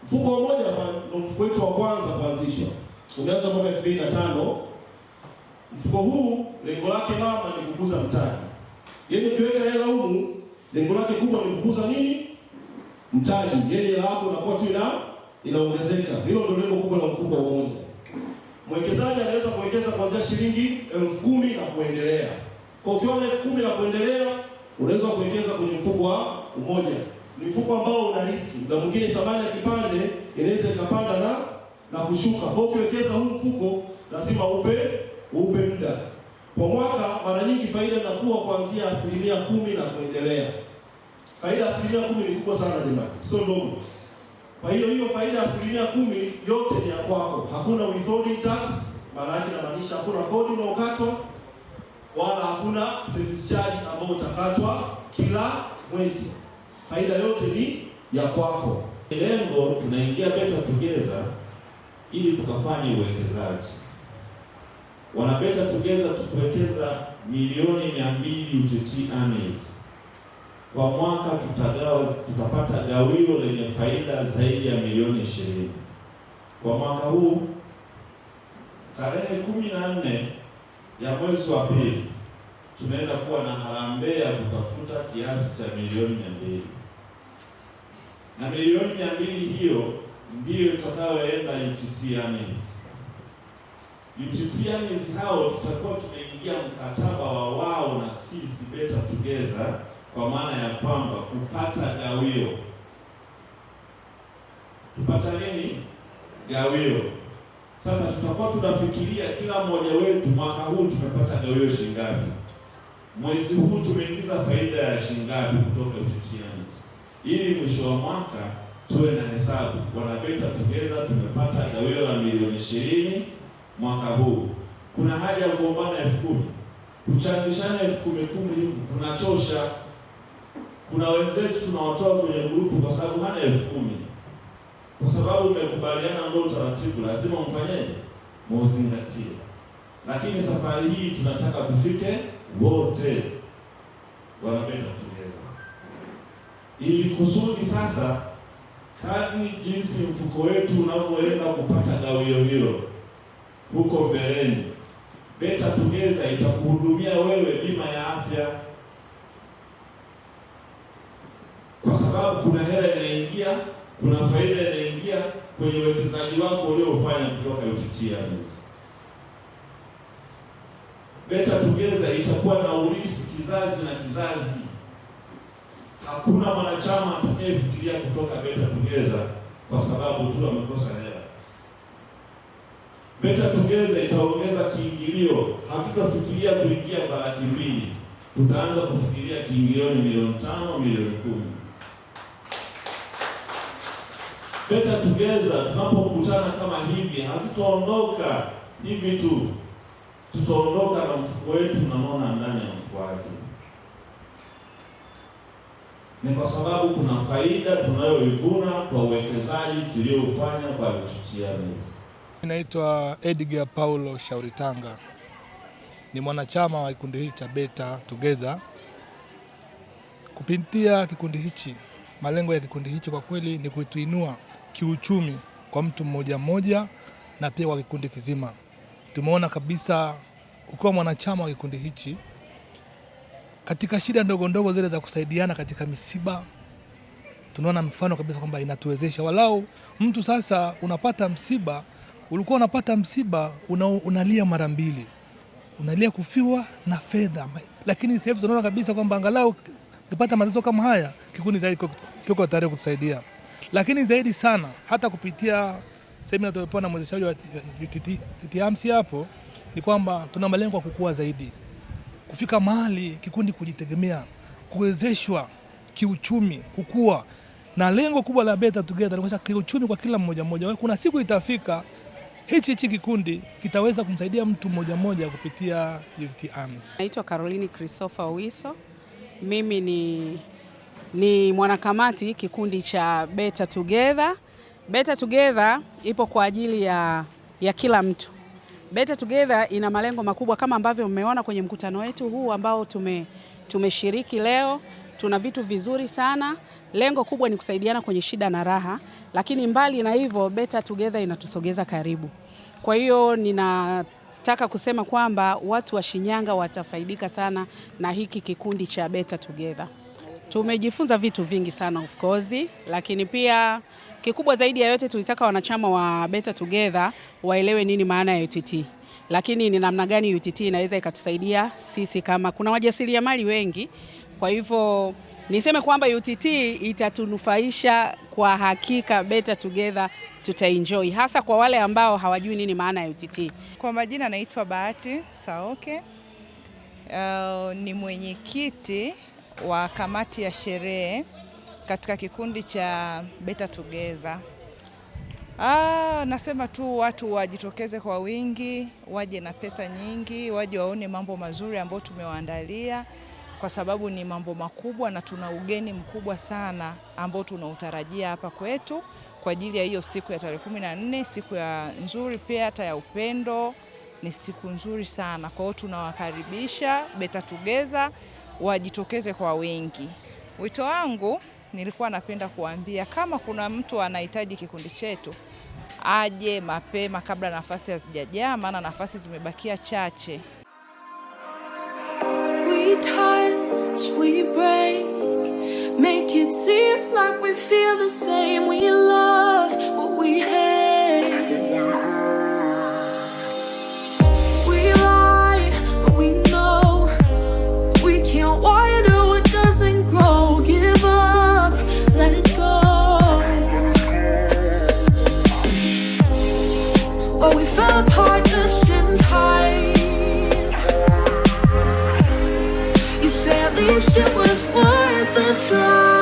Mfuko wa Umoja ndio mfuko wetu wa kwanza kuanzishwa. Umeanza mwaka 2005. Mfuko huu lengo lake mama ni kukuza mtaji. Yaani ukiweka hela humu, lengo lake kubwa ni kukuza nini? Mtaji. Yaani hela yako inakuwa tu inaongezeka. Hilo ndio lengo kubwa la mfuko wa Umoja. Mwekezaji anaweza kuwekeza kuanzia shilingi 10,000 na kuendelea. Kwa ukiwa na 10,000 na kuendelea, unaweza kuwekeza kwenye mfuko wa Umoja. Ni mfuko ambao una riski. Na mwingine thamani ya kipande inaweza ikapanda na kushuka. Kwa ukiwekeza huu mfuko lazima upe muda. Kwa mwaka mara nyingi faida inakuwa kuanzia 10% na kuendelea. Faida 10% ni kubwa sana jamani. Sio ndogo. Kwa hiyo faida 10% yote ni ya kwako. Hakuna withholding tax, maana yake inamaanisha hakuna kodi unaokatwa wala hakuna service charge ambayo utakatwa kila mwezi. Faida yote ni ya kwako. Lengo tunaingia Better Together ili tukafanye uwekezaji. Wana Better Together tukuwekeza milioni 200 UTT AMIS. Kwa mwaka tutapata gawio lenye faida zaidi ya milioni 20. Kwa mwaka huu tarehe 14 ya mwezi wa pili tunaenda kuwa na harambee ya kutafuta kiasi cha milioni 200. Na milioni 200 hiyo ndiyo itakayoenda UTT AMIS. UTT AMIS hao tutakuwa tumeingia mkataba wa wao na sisi Better Together, kwa maana ya kwamba kupata gawio. Tupata nini? Gawio. Sasa tutakuwa tunafikiria kila mmoja wetu mwaka huu tumepata gawio shilingi ngapi? Mwezi huu tumeingiza faida ya shilingi ngapi kutoka UTT AMIS? Ili mwisho wa mwaka tuwe na hesabu. Wana Better Together tumepata gawio la milioni 20 mwaka huu. Kuna haja ya kugombana 10,000. Kuchangishana 10,000 hivi kunachosha. Kuna wenzetu tunawatoa kwenye grupu kwa sababu hana 10,000. Kwa sababu tumekubaliana ndio utaratibu, lazima mfanyeje? Muzingatie. Lakini safari hii tunataka tufike wote wana Better Together. Ili kusudi sasa kadri jinsi mfuko wetu unavyoenda kupata gawio hilo huko mbeleni, Better Together itakuhudumia wewe bima ya afya. Kwa sababu kuna hela inaingia, kuna faida inaingia kwenye uwekezaji wako uliofanya kutoka UTT AMIS. Better Together itakuwa na urithi kizazi na kizazi. Hakuna mwanachama atakayefikiria kutoka Better Together kwa sababu tu amekosa hela. Better Together itaongeza kiingilio. Hatutafikiria kuingia kwa 200,000. Tutaanza kufikiria kiingilio ni milioni 5, milioni 10. Better Together tunapokutana kama hivi, hatutaondoka hivi tu. Tutaondoka na mfuko wetu tunaona ndani ya mfuko wake. Ni kwa sababu kuna faida tunayoivuna kwa uwekezaji tuliofanya kwa UTT AMIS. Naitwa Edgar Paulo Shauritanga. Ni mwanachama wa kikundi hiki cha Better Together. Kupitia kikundi hichi, malengo ya kikundi hichi kwa kweli ni kutuinua kiuchumi kwa mtu mmoja mmoja na pia kwa kikundi kizima. Tumeona kabisa ukiwa mwanachama wa kikundi hichi, katika shida ndogo ndogo zile za kusaidiana katika misiba, tunaona mfano kabisa kwamba inatuwezesha. Walau mtu sasa unapata msiba, ulikuwa unapata msiba unalia mara mbili. Unalia kufiwa na fedha. Lakini sasa hivi tunaona kabisa kwamba angalau ukipata matatizo kama haya, kikundi zaidi kiko tayari kutusaidia. Lakini zaidi sana hata kupitia semina tuliyopewa na mwezeshaji wa UTT AMIS hapo, ni kwamba tuna malengo ya kukua zaidi. Kufika mahali kikundi kujitegemea, kuwezeshwa kiuchumi, kukua. Na lengo kubwa la Better Together ni kiuchumi kwa kila mmoja mmoja. Kuna siku itafika hichi kikundi kitaweza kumsaidia mtu mmoja mmoja kupitia UTT AMIS. Naitwa Caroline Christopher Wiso. Mimi ni mwanakamati kikundi cha Better Together. Better Together ipo kwa ajili ya kila mtu. Better Together ina malengo makubwa kama ambavyo mmeona kwenye mkutano wetu huu ambao tumeshiriki leo. tuna vitu vizuri sana. Lengo kubwa ni kusaidiana kwenye shida na raha, lakini mbali na hivyo Better Together inatusogeza karibu. Kwa hiyo ninataka kusema kwamba watu wa Shinyanga watafaidika sana na hiki kikundi cha Better Together. Tumejifunza vitu vingi sana of course, lakini pia kikubwa zaidi ya yote tulitaka wanachama wa Better Together waelewe nini maana ya UTT. Lakini ni namna gani UTT inaweza ikatusaidia sisi kama kuna wajasiriamali wengi. Kwa hivyo niseme kwamba UTT itatunufaisha kwa hakika. Better Together tutaenjoy, hasa kwa wale ambao hawajui nini maana ya UTT. Kwa majina naitwa Bahati Saoke. Ni mwenyekiti wa kamati ya sherehe katika kikundi cha Better Together. Nasema tu watu wajitokeze kwa wingi, waje na pesa nyingi, waje waone mambo mazuri ambayo tumewaandalia, kwa sababu ni mambo makubwa na tuna ugeni mkubwa sana ambao tunautarajia hapa kwetu kwa ajili ya hiyo siku ya tarehe 14, siku ya nzuri pia hata ya upendo. Ni siku nzuri sana. Kwa hiyo tunawakaribisha Better Together wajitokeze kwa wingi. Wito wangu nilikuwa napenda kuambia kama kuna mtu anahitaji kikundi chetu aje mapema kabla nafasi hazijajaa, maana nafasi zimebakia chache. We touch, we break, make it seem like we feel the same. We love what we hate. We lie, but we know we can't water what doesn't grow. Give up, let it go. But we fell apart just in time. You say at least it was worth the try.